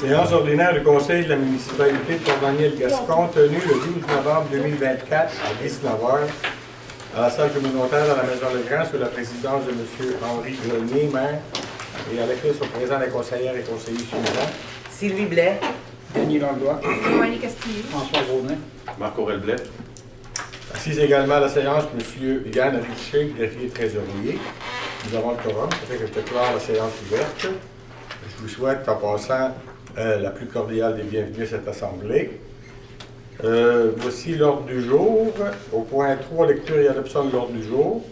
Séance ordinaire du Conseil de la municipalité de Port-Daniel-Gascon tenue le 12 novembre 2024 à 19h à la salle communautaire dans la Maison Legrand sous la présidence de M. Henri Grenier, maire, et à laquelle sont présents les conseillères et conseillers suivants. Sylvie Blais. Denis Langlois. Joanie Castillo. François Gaudin. Marc-Aurèle Blais. Assise également à la séance, M. Yann Richer, greffier trésorier. Nous avons le quorum, ça fait que je déclare la séance ouverte. Je vous souhaite, en passant, la plus cordiale des bienvenus à cette assemblée. Voici l'ordre du jour. Au point 3, lecture et adoption de l'ordre du jour.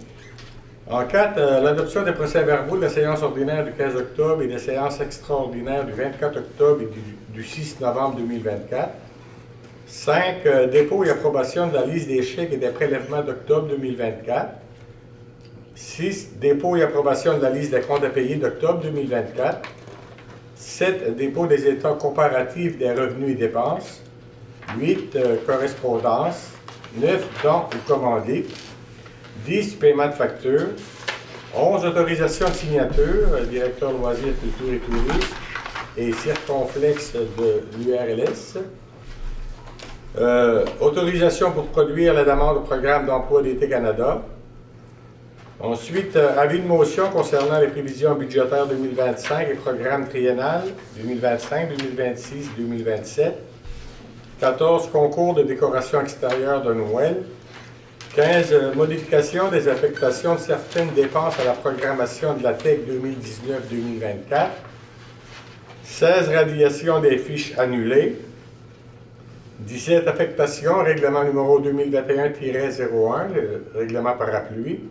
En 4, l'adoption des procès-verbaux de la séance ordinaire du 15 octobre et des séances extraordinaires du 24 octobre et du 6 novembre 2024. 5, dépôt et approbation de la liste des chèques et des prélèvements d'octobre 2024. 6, dépôt et approbation de la liste des comptes à payer d'octobre 2024. 7, dépôt des états comparatifs des revenus et dépenses. 8, correspondance. 9, dons ou commandés. 10, paiement de factures. 11, autorisation de signature, directeur loisirs, culture et tourisme et circonflexe de l'URLS. Autorisation pour produire la demande au programme d'emploi d'été Canada. Ensuite, avis de motion concernant les prévisions budgétaires 2025 et programme triennal 2025, 2026, 2027. 14, concours de décoration extérieure de Noël. 15, modification des affectations de certaines dépenses à la programmation de la TEC 2019-2024. 16, radiation des fiches annulées. 17, affectation, règlement numéro 2021-01, le règlement parapluie.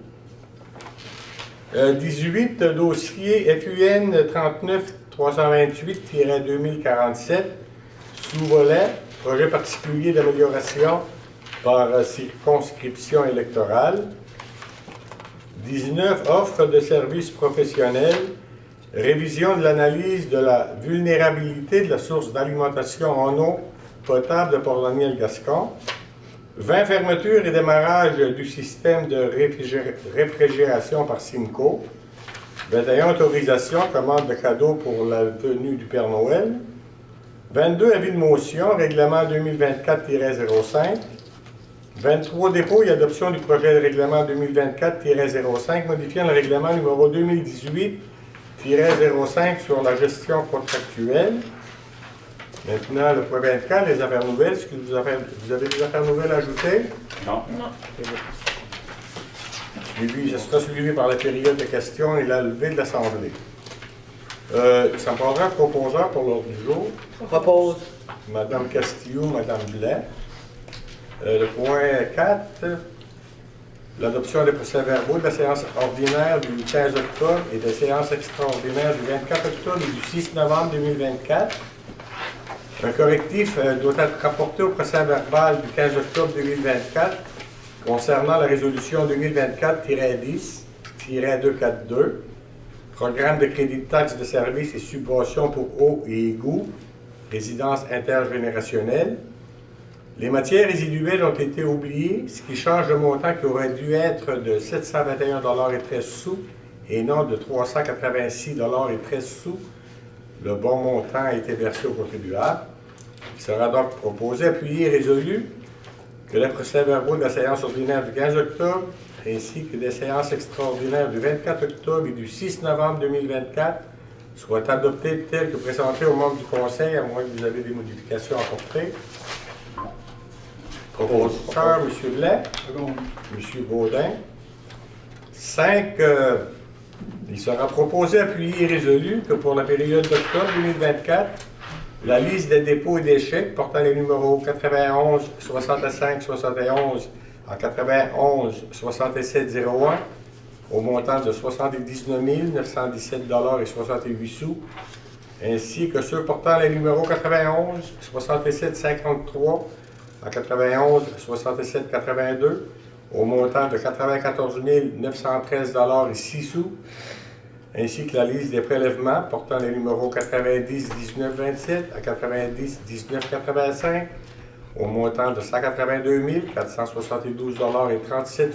18, dossier FUN 39-328-2047, sous-volet, projet particulier d'amélioration par circonscription électorale. 19, offre de services professionnels, révision de l'analyse de la vulnérabilité de la source d'alimentation en eau potable de Port-Daniel-Gascon. 20, fermeture et démarrage du système de réfrigération par Simco. 21, autorisation, commande de cadeaux pour la venue du Père Noël. 22, avis de motion, règlement 2024-05. 23, dépôt et adoption du projet de règlement 2024-05, modifiant le règlement numéro 2018-05 sur la gestion contractuelle. Maintenant, le point 24, les affaires nouvelles. Est-ce que vous avez des affaires nouvelles à ajouter? Non. Ce sera suivi par la période de questions et la levée de l'Assemblée. Ça me prendra un proposeur pour l'ordre du jour. Propose. Madame Castillo, Madame Blais. Le point 4, l'adoption des procès-verbaux de la séance ordinaire du 15 octobre et des séances extraordinaires du 24 octobre et du 6 novembre 2024. Un correctif doit être rapporté au procès-verbal du 15 octobre 2024 concernant la résolution 2024-10-242, programme de crédit de taxes de services et subventions pour eau et égouts, résidence intergénérationnelle. Les matières résiduelles ont été oubliées, ce qui change le montant qui aurait dû être de 721,13 et non de 386,13 $. Le bon montant a été versé aux contribuables. Il sera donc proposé, appuyé et résolu que les procès-verbaux de la séance ordinaire du 15 octobre ainsi que des séances extraordinaires du 24 octobre et du 6 novembre 2024 soient adoptés tels que présentés aux membres du Conseil, à moins que vous ayez des modifications à apporter. Propositeur, M. Blais. M. Gaudin. 5. Il sera proposé, appuyé et résolu que pour la période d'octobre 2024, la liste des dépôts et des chèques portant les numéros 91 65 71 à 91 67 01 au montant de 79 917,68 $, ainsi que ceux portant les numéros 91 67 53 à 91 67 82 au montant de 94 913,06 $, ainsi que la liste des prélèvements portant les numéros 90 19 27 à 90 19 85 au montant de 182 472,37 $,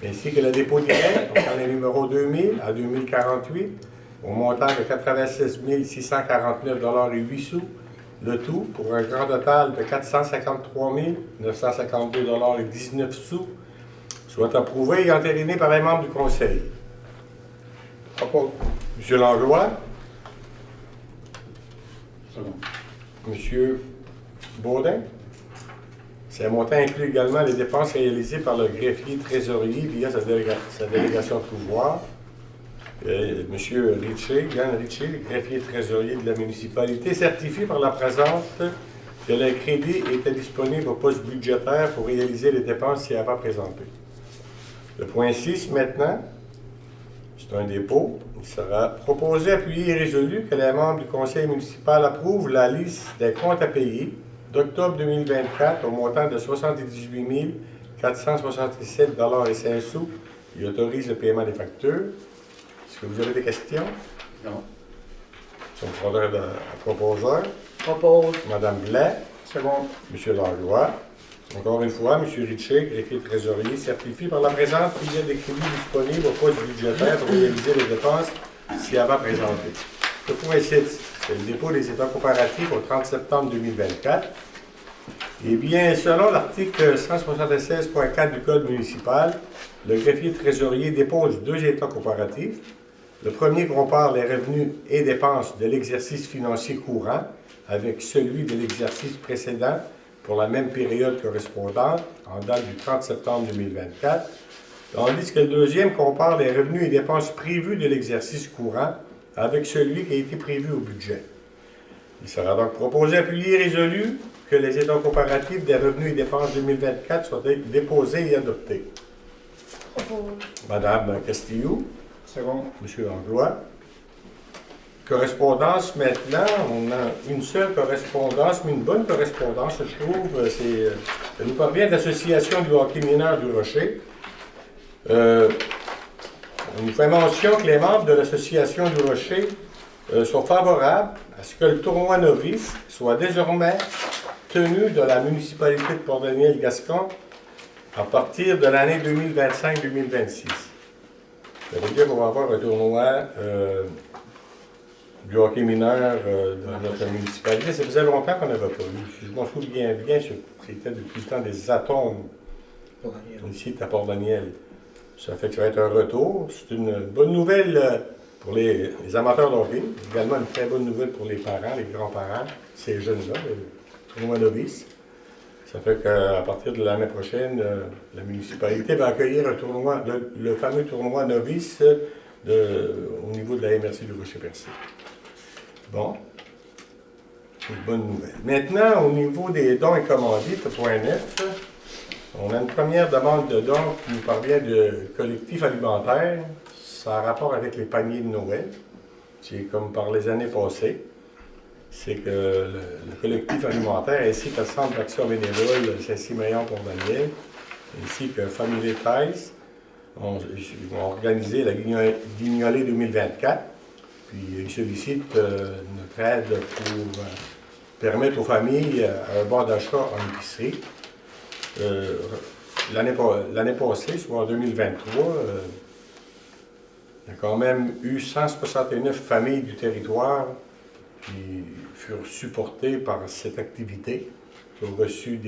ainsi que le dépôt direct portant les numéros 2000 à 2048 au montant de 96 649,08 $, le tout pour un grand total de 453 952,19 $, soit approuvé et entériné par les membres du Conseil. Monsieur Langlois, Second. Monsieur Baudin. Ces montants incluent également les dépenses réalisées par le greffier trésorier via sa délégation de pouvoir. Monsieur Richer, Yann Richer, greffier trésorier de la municipalité, certifie par la présente que les crédits étaient disponibles au poste budgétaire pour réaliser les dépenses ci-avant présentées. Le point 6 maintenant, c'est un dépôt. Il sera proposé, appuyé et résolu que les membres du conseil municipal approuvent la liste des comptes à payer d'octobre 2024 au montant de 78 467,05 $. Il autorise le paiement des factures. Est-ce que vous avez des questions? Non. Son proposeur de proposeur. Propose. Madame Blais. Second. Monsieur Langlois. Encore une fois, M. Richer, greffier trésorier, certifie par la présente qu'il y a des crédits disponibles au poste budgétaire pour réaliser les dépenses ci-avant présentées. Le point 6, c'est le dépôt des états comparatifs au 30 septembre 2024. Eh bien, selon l'article 176.4 du Code municipal, le greffier trésorier dépose 2 états comparatifs. Le premier compare les revenus et dépenses de l'exercice financier courant avec celui de l'exercice précédent pour la même période correspondante, en date du 30 septembre 2024, tandis que le deuxième compare les revenus et dépenses prévus de l'exercice courant avec celui qui a été prévu au budget. Il sera donc proposé, appuyé et résolu que les états comparatifs des revenus et dépenses 2024 soient déposés et adoptés. Madame Castillo. Second. Monsieur Langlois. Correspondance maintenant, on a une seule correspondance, mais une bonne correspondance, je trouve. Ça nous parvient de l'Association du hockey mineur du Rocher. On nous fait mention que les membres de l'Association du Rocher sont favorables à ce que le tournoi novice soit désormais tenu de la municipalité de Port-Daniel-Gascon à partir de l'année 2025-2026. Ça veut dire qu'on va avoir un tournoi du hockey mineur dans notre municipalité. Ça faisait longtemps qu'on n'avait pas eu. Je m'en souviens bien, c'était depuis le temps des Atomes, ici à Port-Daniel. Ça fait que ça va être un retour. C'est une bonne nouvelle pour les amateurs de hockey. Également une très bonne nouvelle pour les parents, les grands-parents, ces jeunes-là, le tournoi novice. Ça fait qu'à partir de l'année prochaine, la municipalité va accueillir un tournoi, le fameux tournoi novice au niveau de la MRC du Rocher-Percé. Bon, c'est une bonne nouvelle. Maintenant, au niveau des dons et commandites, point 9, on a une première demande de dons qui nous parvient de collectif alimentaire. Ça a rapport avec les paniers de Noël. C'est comme par les années passées. C'est que le collectif alimentaire ainsi que le Centre d'action bénévole Saint-Siméon pour Daniel, ainsi que Family Ties, vont organiser la Guignolée 2024. Puis ils sollicitent notre aide pour permettre aux familles un bon d'achat en épicerie. L'année passée, soit en 2023, il y a quand même eu 169 familles du territoire qui furent supportées par cette activité, qui ont reçu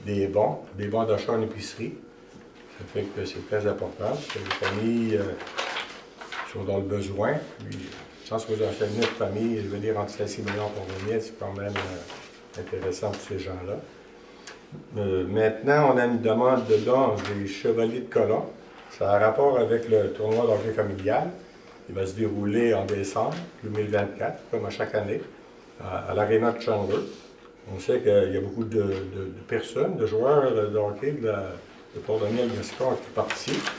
des bons d'achat en épicerie. Ça fait que c'est très important, parce que les familles sont dans le besoin. Puis, 169 familles, je veux dire, entre 5-6 millions pour venir, c'est quand même intéressant pour ces gens-là. Maintenant, on a une demande de dons des Chevaliers de Colomb. Ça a rapport avec le tournoi d'hockey familial. Il va se dérouler en décembre 2024, comme à chaque année, à l'Arena de Chandler. On sait qu'il y a beaucoup de personnes, de joueurs de hockey de Port-Daniel-Gascon qui participent.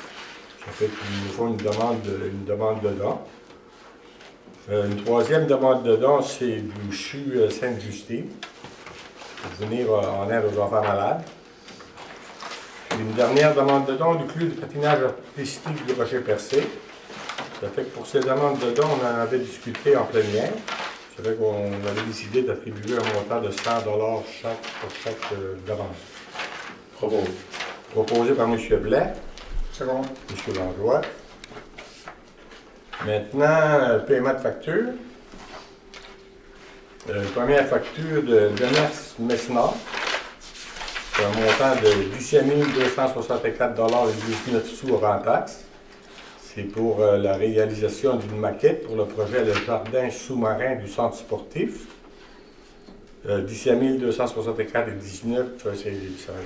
Ça fait qu'il nous faut une demande de dons. Une troisième demande de dons, c'est du CHU Sainte-Justine, pour venir en aide aux enfants malades. Puis une dernière demande de dons du club de patinage artistique du Rocher-Percé. Ça fait que pour ces demandes de dons, on en avait discuté en plénière. Ça fait qu'on avait décidé d'attribuer un montant de 100 $ pour chaque demande. Proposé par M. Blais. Second. M. Langlois. Maintenant, paiement de facture. Première facture de Denis Messina. C'est un montant de 17 264,19 avant taxe. C'est pour la réalisation d'une maquette pour le projet Le Jardin sous-marin du centre sportif. 17 264,19,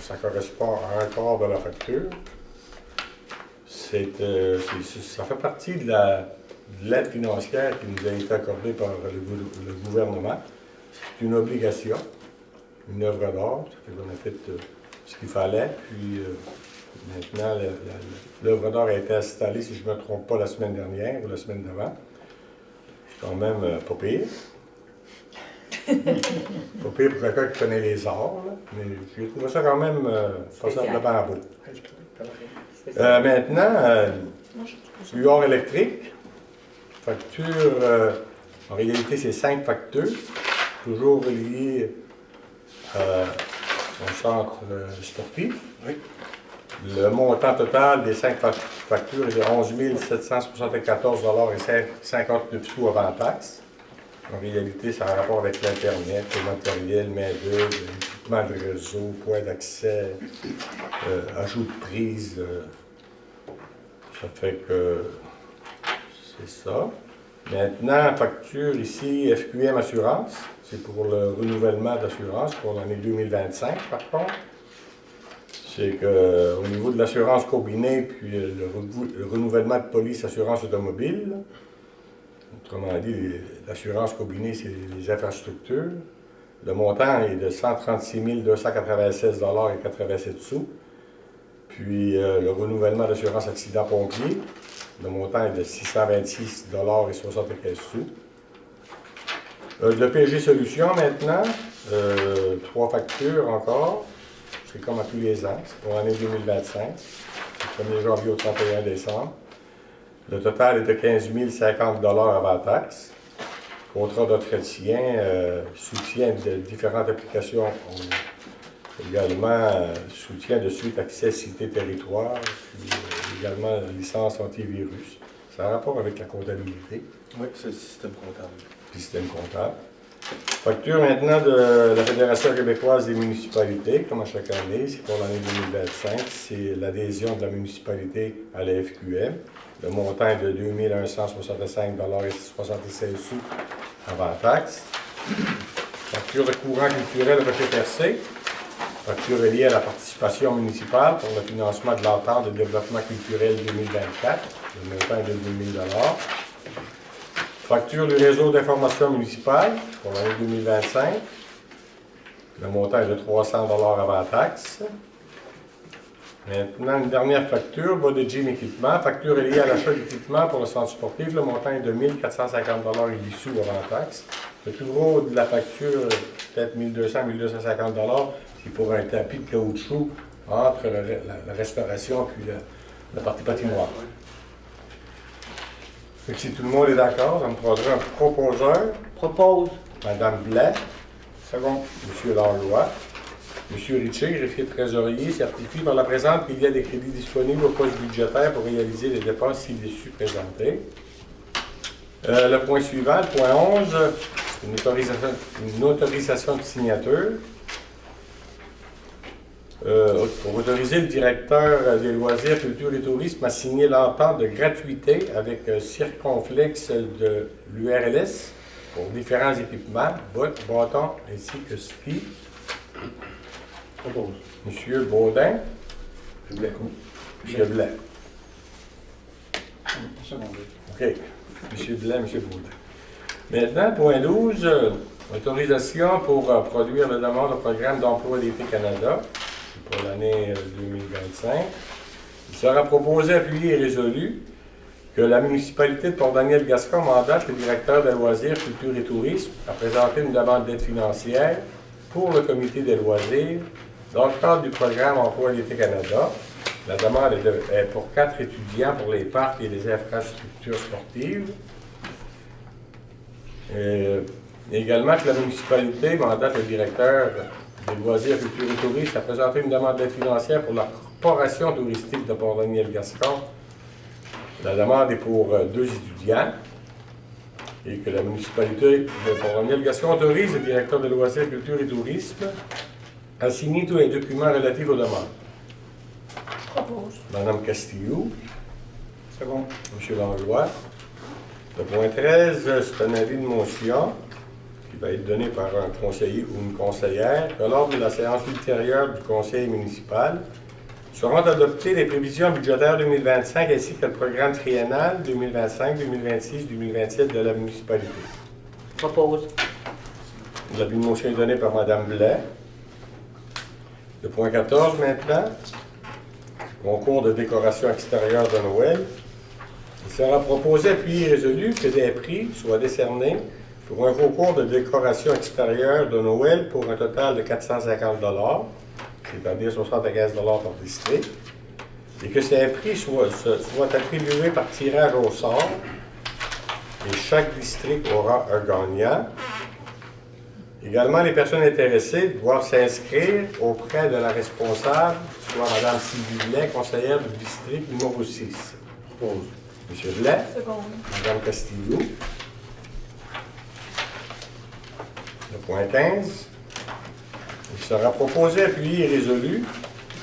ça correspond à un quart de la facture. Ça fait partie de l'aide financière qui nous a été accordée par le gouvernement. C'est une obligation, une œuvre d'art. On a fait ce qu'il fallait. Puis maintenant, l'œuvre d'art a été installée, si je ne me trompe pas, la semaine dernière ou la semaine d'avant. C'est quand même pas pire. Pas pire pour quelqu'un qui connaît les arts, là, mais j'ai trouvé ça quand même pas simplement beau. Maintenant, lueur électrique, facture, en réalité c'est 5 factures, toujours reliées au centre sportif. Oui. Le montant total des 5 factures est de 11 774,59 avant taxe. En réalité, ça a un rapport avec l'Internet, le matériel, main-d'œuvre, l'équipement de réseau, point d'accès, ajout de prise. Ça fait que c'est ça. Maintenant, facture ici, FQM Assurance. C'est pour le renouvellement d'assurance pour l'année 2025, par contre. C'est qu'au niveau de l'assurance combinée, puis le renouvellement de police assurance automobile, autrement dit, l'assurance combinée, c'est les infrastructures. Le montant est de 136 296,87 $. Puis le renouvellement d'assurance accident pompier, le montant est de 626,75 $. Le PG Solutions maintenant, 3 factures encore. C'est comme à tous les ans, c'est pour l'année 2025. C'est du 1er janvier au 31 décembre. Le total est de 15 050 $ avant taxe. Contrat d'entretien, soutien de différentes applications. Également, soutien de suite accès cité territoire, puis également licence antivirus. Ça a rapport avec la comptabilité. Oui, c'est le système comptable. Système comptable. Facture maintenant de la Fédération québécoise des municipalités, comme à chaque année, c'est pour l'année 2025, c'est l'adhésion de la municipalité à la FQM. Le montant est de 2 165,76 $ avant taxe. Facture de courant culturel Rocher-Percé. Facture est liée à la participation municipale pour le financement de l'entente de développement culturel 2024. Le montant est de 2 000 $. Facture du réseau d'information municipale pour l'année 2025. Le montant est de 300 $ avant taxe. Maintenant, une dernière facture, bas de gym équipement. Facture est liée à l'achat d'équipement pour le centre sportif. Le montant est de 1 450 $ et dissous avant taxe. Le plus gros de la facture, peut-être 1 200 1 250 $, c'est pour un tapis de caoutchouc entre la restauration et la partie patinoire. Fait que si tout le monde est d'accord, ça me prendra un proposeur. Propose. Madame Blais. Second. Monsieur Langlois. Monsieur Richer, greffier trésorier, certifie par la présente qu'il y a des crédits disponibles au poste budgétaire pour réaliser les dépenses ci-dessus présentées. Le point suivant, le point 11, c'est une autorisation de signature. Pour autoriser le directeur des loisirs, culture et tourisme à signer l'entente de gratuité avec Circonflex de l'URLS pour différents équipements, bottes, bâtons ainsi que ski. Propose. Monsieur Baudin. Blais. Monsieur Blais. Second. OK. Monsieur Blais, Monsieur Baudin. Maintenant, point 12, autorisation pour produire la demande au programme d'emploi d'été Canada pour l'année 2025. Il sera proposé, appuyé et résolu que la municipalité de Port-Daniel-Gascon mandate le directeur des loisirs, culture et tourisme à présenter une demande d'aide financière pour le comité des loisirs dans le cadre du programme Emploi d'été Canada. La demande est pour 4 étudiants pour les parcs et les infrastructures sportives. Également que la municipalité mandate le directeur des loisirs, culture et tourisme à présenter une demande d'aide financière pour la corporation touristique de Port-Daniel-Gascon La demande est pour 2 étudiants et que la municipalité de Port-Daniel-Gascon autorise le directeur de loisirs, culture et tourisme à signer tous les documents relatifs aux demandes. Propose. Madame Castillo, Second. M. Langlois. Le point 13, c'est un avis de motion qui va être donné par un conseiller ou une conseillère que lors de la séance ultérieure du conseil municipal seront adoptées les prévisions budgétaires 2025 ainsi que le programme triennal 2025, 2026, 2027 de la municipalité. Propose. L'avis de motion est donné par Mme Blais. Le point 14 maintenant, concours de décoration extérieure de Noël. Il sera proposé, puis résolu que des prix soient décernés pour un concours de décoration extérieure de Noël pour un total de 450 $, c'est-à-dire 75 $ par district, et que ces prix soient attribués par tirage au sort, et chaque district aura un gagnant. Également, les personnes intéressées doivent s'inscrire auprès de la responsable, soit Mme Sylvie Blais, conseillère du district numéro 6. Propose. M. Blais, Seconde. Mme Castillo. Le point 15. Il sera proposé, appuyé et résolu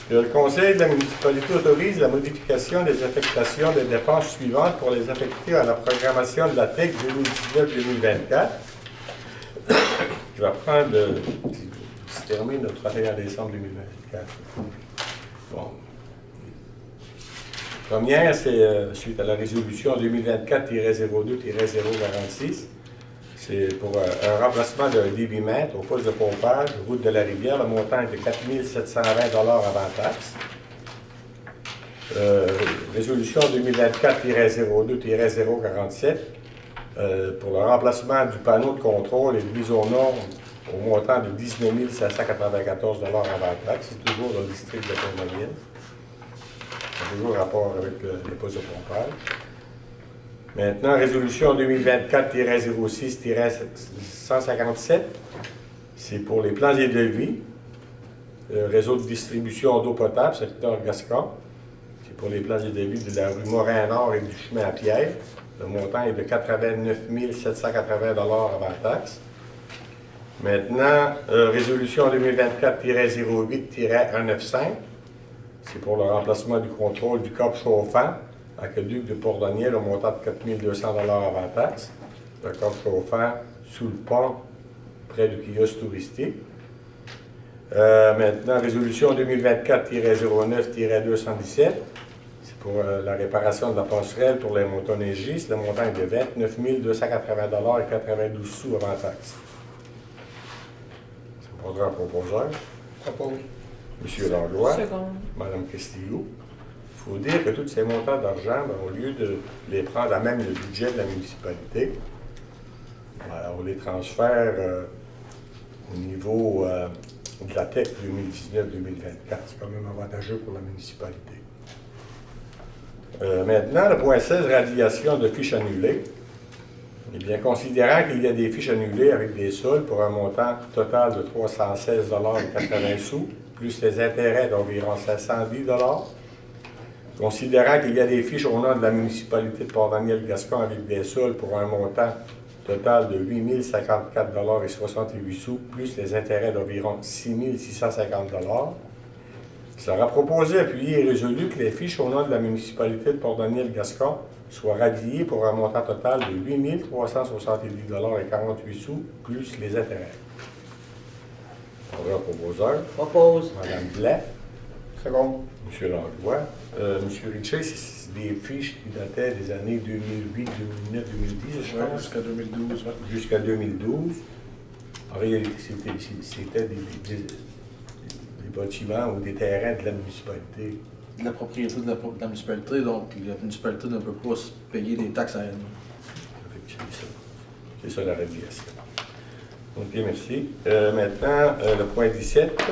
que le conseil de la municipalité autorise la modification des affectations des dépenses suivantes pour les affecter à la programmation de la TEC 2019-2024 qui va qui se termine le 31 décembre 2024. Bon. Première, c'est suite à la résolution 2024-02-046. C'est pour un remplacement d'un débitmètre au poste de pompage, route de la Rivière. Le montant est de 4 720 $ avant taxe. Résolution 2024-02-047 pour le remplacement du panneau de contrôle et de mise aux normes au montant de 19 794 $ avant taxe. C'est toujours dans le district de Port-Daniel. C'est toujours rapport avec les postes de pompage. Maintenant, résolution 2024-06-157, c'est pour les plans et devis. Le réseau de distribution d'eau potable, secteur Gascon. C'est pour les plans et devis de la rue Morin-Nord et du chemin à Pierre. Le montant est de 89 780 $ avant taxe. Maintenant, résolution 2024-08-195, c'est pour le remplacement du contrôle du câble chauffant aqueduc de Port-Daniel au montant de 4 200 $ avant taxe. Le câble chauffant sous le pont, près du kiosque touristique. Maintenant, résolution 2024-09-217, c'est pour la réparation de la passerelle pour les motoneigistes. Le montant est de 29 280 $ et 92 sous avant taxe. Ça prendra un proposeur. Propose. M. Langlois, Seconde. Mme Castillo. Il faut dire que tous ces montants d'argent, au lieu de les prendre à même le budget de la municipalité, on les transfère au niveau de la TEC 2019-2024. C'est quand même avantageux pour la municipalité. Maintenant, le point 16, radiation de fiches annulées. Eh bien, considérant qu'il y a des fiches annulées avec des soldes pour un montant total de 316 $ et 80 sous, plus les intérêts d'environ 710 $, considérant qu'il y a des fiches au nom de la municipalité de Port-Daniel-Gascon avec des soldes pour un montant total de 8 054 $ et 68 sous, plus les intérêts d'environ 6 650 $, il sera proposé, appuyé et résolu que les fiches au nom de la municipalité de Port-Daniel-Gascon soient radiées pour un montant total de 8 370 $ et 48 sous, plus les intérêts. On va un proposeur. Propose. Mme Blais. Second. M. Langlois. M. Richer, c'est des fiches qui dataient des années 2008, 2009, 2010, je Ouais, pense. jusqu'à 2012. Ouais. Jusqu'à 2012. En réalité, c'était des bâtiments ou des terrains de la municipalité. De la propriété de la municipalité, donc la municipalité ne peut pas se payer des taxes à elle. C'est ça la radiation. OK, merci. Maintenant, le point 17.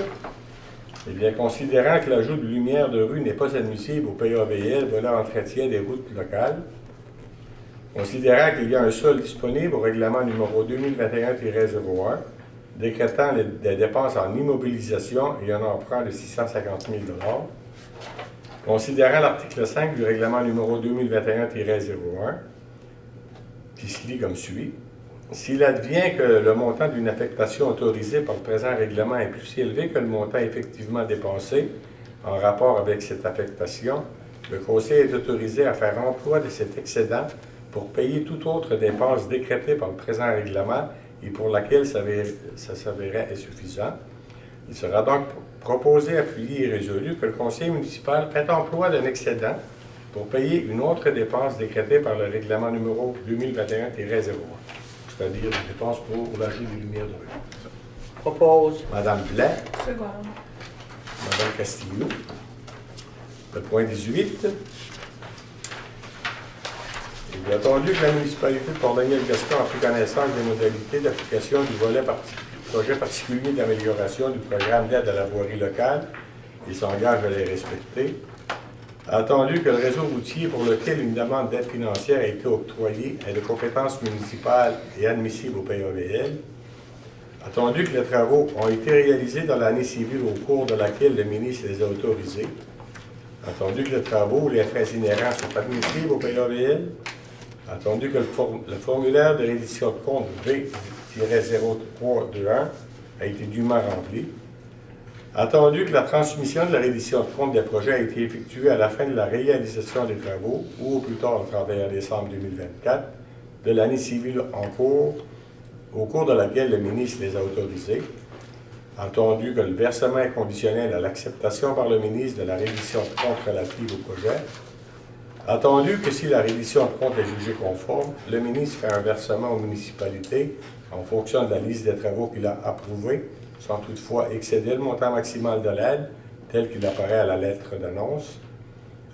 Eh bien, considérant que l'ajout de lumière de rue n'est pas admissible au PAVL, volet entretien des routes locales, considérant qu'il y a un sol disponible au règlement numéro 2021-01, décrétant des dépenses en immobilisation et un emprunt de 650 000 $, Considérant l'article 5 du règlement numéro 2021-01, qui se lit comme suit. S'il advient que le montant d'une affectation autorisée par le présent règlement est plus élevé que le montant effectivement dépensé en rapport avec cette affectation, le Conseil est autorisé à faire emploi de cet excédent pour payer toute autre dépense décrétée par le présent règlement et pour laquelle ça s'avérait insuffisant. Il sera donc proposé, appuyé et résolu que le Conseil municipal fait emploi d'un excédent pour payer une autre dépense décrétée par le règlement numéro 2021-01, c'est-à-dire une dépense pour l'AG des Lumières de rue. Propose. Madame Blais, Seconde. Madame Castillo. Le point 18. Il est attendu que la municipalité de Port-Daniel-Gascon a pris connaissance des modalités d'application du volet projet particulier d'amélioration du programme d'aide à la voirie locale et s'engage à les respecter. Attendu que le réseau routier pour lequel une demande d'aide financière a été octroyée est de compétence municipale et admissible au PAVL. Attendu que les travaux ont été réalisés dans l'année civile au cours de laquelle le ministre les a autorisés. Attendu que les travaux ou les frais inhérents sont admissibles au PAVL. Attendu que le formulaire de reddition de compte V-0321 a été dûment rempli. Attendu que la transmission de la reddition de compte des projets a été effectuée à la fin de la réalisation des travaux ou au plus tard le 31 décembre 2024 de l'année civile en cours, au cours de laquelle le ministre les a autorisés. Attendu que le versement est conditionnel à l'acceptation par le ministre de la reddition de compte relative au projet. Attendu que si la reddition de compte est jugée conforme, le ministre fait un versement aux municipalités en fonction de la liste des travaux qu'il a approuvés, sans toutefois excéder le montant maximal de l'aide, tel qu'il apparaît à la lettre d'annonce.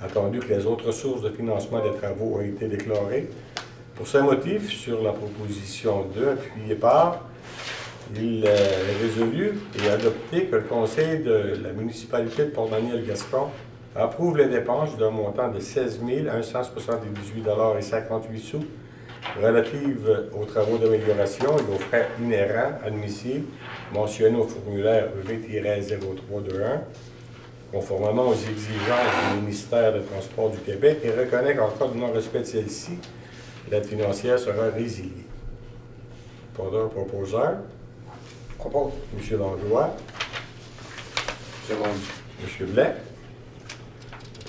Attendu que les autres sources de financement des travaux ont été déclarées. Pour ce motif, sur la proposition 2, appuyée par, il est résolu et adopté que le Conseil de la municipalité de Port-Daniel-Gascon approuve les dépenses d'un montant de 16 178,58 $ relatives aux travaux d'amélioration et aux frais inhérents admissibles mentionnés au formulaire V-0321, conformément aux exigences du ministère des Transports du Québec, et reconnaît qu'en cas de non-respect de celle-ci, l'aide financière sera résiliée. Proposeur. Propose. M. Langlois. Seconde. M. Blais.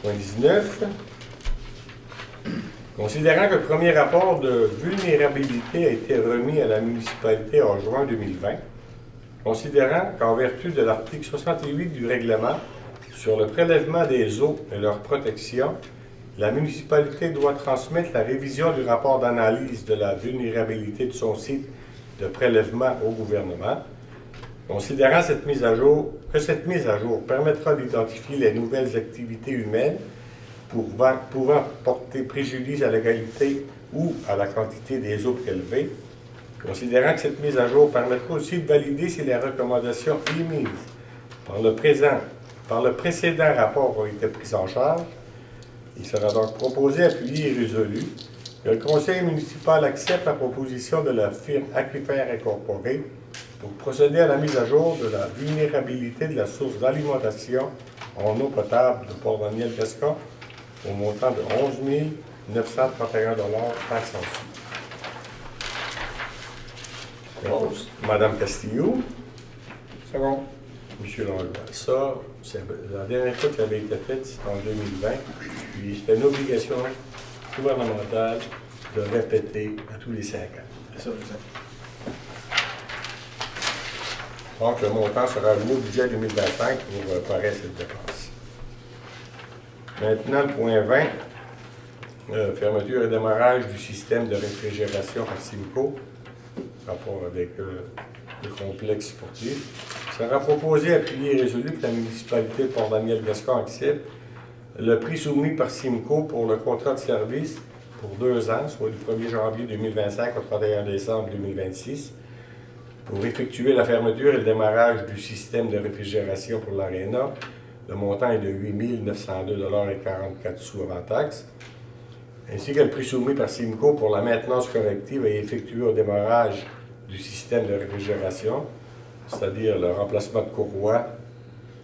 Point 19. Considérant que le premier rapport de vulnérabilité a été remis à la municipalité en juin 2020, considérant qu'en vertu de l'article 68 du règlement sur le prélèvement des eaux et leur protection, la municipalité doit transmettre la révision du rapport d'analyse de la vulnérabilité de son site de prélèvement au gouvernement, considérant que cette mise à jour permettra d'identifier les nouvelles activités humaines pouvant porter préjudice à la qualité ou à la quantité des eaux prélevées, considérant que cette mise à jour permettra aussi de valider si les recommandations émises par le précédent rapport ont été prises en charge. Il sera donc proposé, appuyé et résolu que le conseil municipal accepte la proposition de la firme Aquifère Incorporée pour procéder à la mise à jour de la vulnérabilité de la source d'alimentation en eau potable de Port-Daniel-Gascon au montant de 11 931 $ par sensu. Madame Castillo. Second. M. Langlois. Ça, la dernière fois que ça avait été fait, c'était en 2020. Puis c'était une obligation gouvernementale de répéter à tous les 5 ans. C'est ça, exact. Donc, le montant sera alloué au budget 2025 pour parer cette dépense. Maintenant, le point 20, fermeture et démarrage du système de réfrigération par Simco, rapport avec le complexe sportif. Il sera proposé, appuyé et résolu que la municipalité de Port-Daniel-Gascon accepte le prix soumis par Simco pour le contrat de service pour 2 ans, soit du 1er janvier 2025 au 31 décembre 2026, pour effectuer la fermeture et le démarrage du système de réfrigération pour l'Arena. Le montant est de 8 902,44 $ avant taxe, ainsi que le prix soumis par Simco pour la maintenance corrective et effectuée au démarrage du système de réfrigération, c'est-à-dire le remplacement de courroies,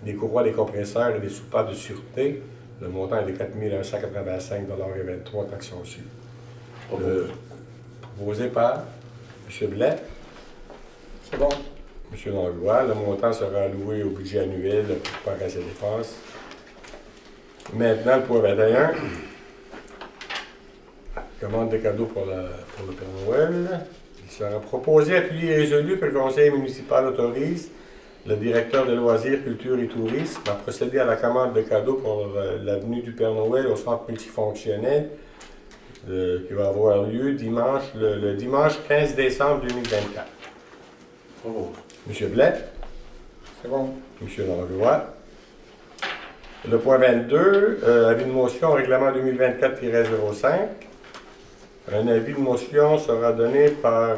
des courroies des compresseurs et des soupapes de sûreté, Le montant est de 4 185,23 taxes reçues. Proposé par M. Blais, C'est bon. M. Langlois. Le montant sera alloué au budget annuel par ses dépenses. Maintenant, le point 21. Commande de cadeaux pour le Père Noël. Il sera proposé, appuyé et résolu que le conseil municipal autorise le directeur de loisirs, culture et tourisme a procédé à la commande de cadeaux pour l'avenue du Père Noël au centre multifonctionnel qui va avoir lieu le dimanche 15 décembre 2024. M. Blais, C'est bon. M. Langlois. Le point 22, avis de motion règlement 2024-05. Un avis de motion sera donné par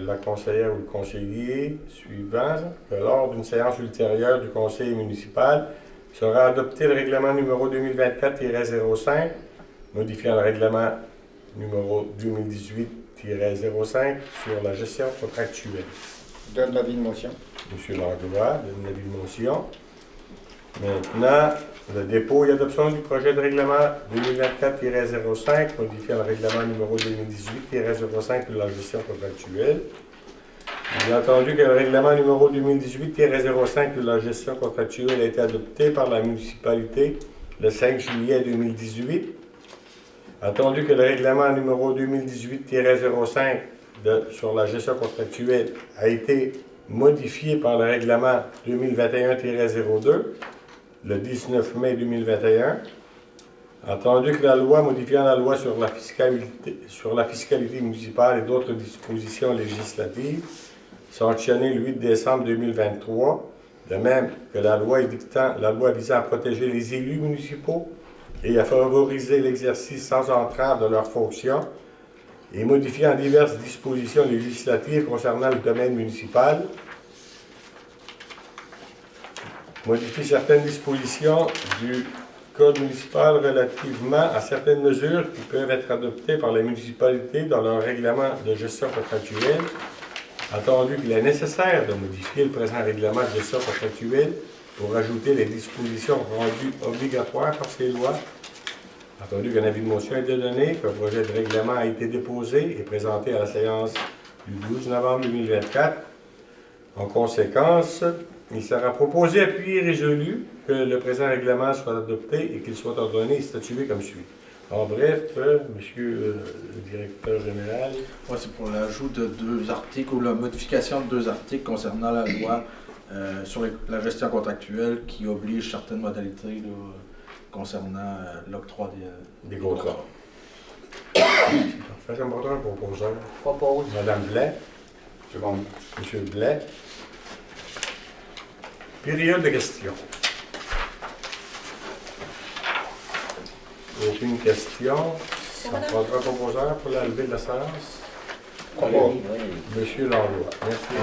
la conseillère ou le conseiller suivant, que lors d'une séance ultérieure du conseil municipal sera adopté le règlement numéro 2024-05, modifiant le règlement numéro 2018-05 sur la gestion contractuelle. Donne l'avis de motion. M. Langlois donne l'avis de motion. Maintenant, le dépôt et adoption du projet de règlement 2024-05, modifiant le règlement numéro 2018-05 de la gestion contractuelle. Bien entendu que le règlement numéro 2018-05 de la gestion contractuelle a été adopté par la municipalité le 5 juillet 2018. Attendu que le règlement numéro 2018-05 sur la gestion contractuelle a été modifié par le règlement 2021-02 le 19 mai 2021, entendu que la loi modifiant la loi sur la fiscalité municipale et d'autres dispositions législatives, sanctionnée le 8 décembre 2023, de même que la loi visant à protéger les élus municipaux et à favoriser l'exercice sans entrave de leurs fonctions, et modifiant diverses dispositions législatives concernant le domaine municipal, modifie certaines dispositions du Code municipal relativement à certaines mesures qui peuvent être adoptées par les municipalités dans leur règlement de gestion contractuelle, attendu qu'il est nécessaire de modifier le présent règlement de gestion contractuelle pour ajouter les dispositions rendues obligatoires par ces lois, attendu qu'un avis de motion a été donné, qu'un projet de règlement a été déposé et présenté à la séance du 12 novembre 2024. En conséquence, il sera proposé, appuyé et résolu que le présent règlement soit adopté et qu'il soit ordonné et statué comme suit. En bref, monsieur le directeur général. Ouais, c'est pour l'ajout de 2 articles ou la modification de 2 articles concernant la loi sur la gestion contractuelle qui oblige certaines modalités là, concernant l'octroi Des contrats. Parfait, ça me porte un proposeur. Propose. Madame Blais, C'est bon. monsieur Blais. Période de questions. Aucune question. Ça prendra un composeur pour la levée de la séance. Propose. Monsieur Langlois. Merci.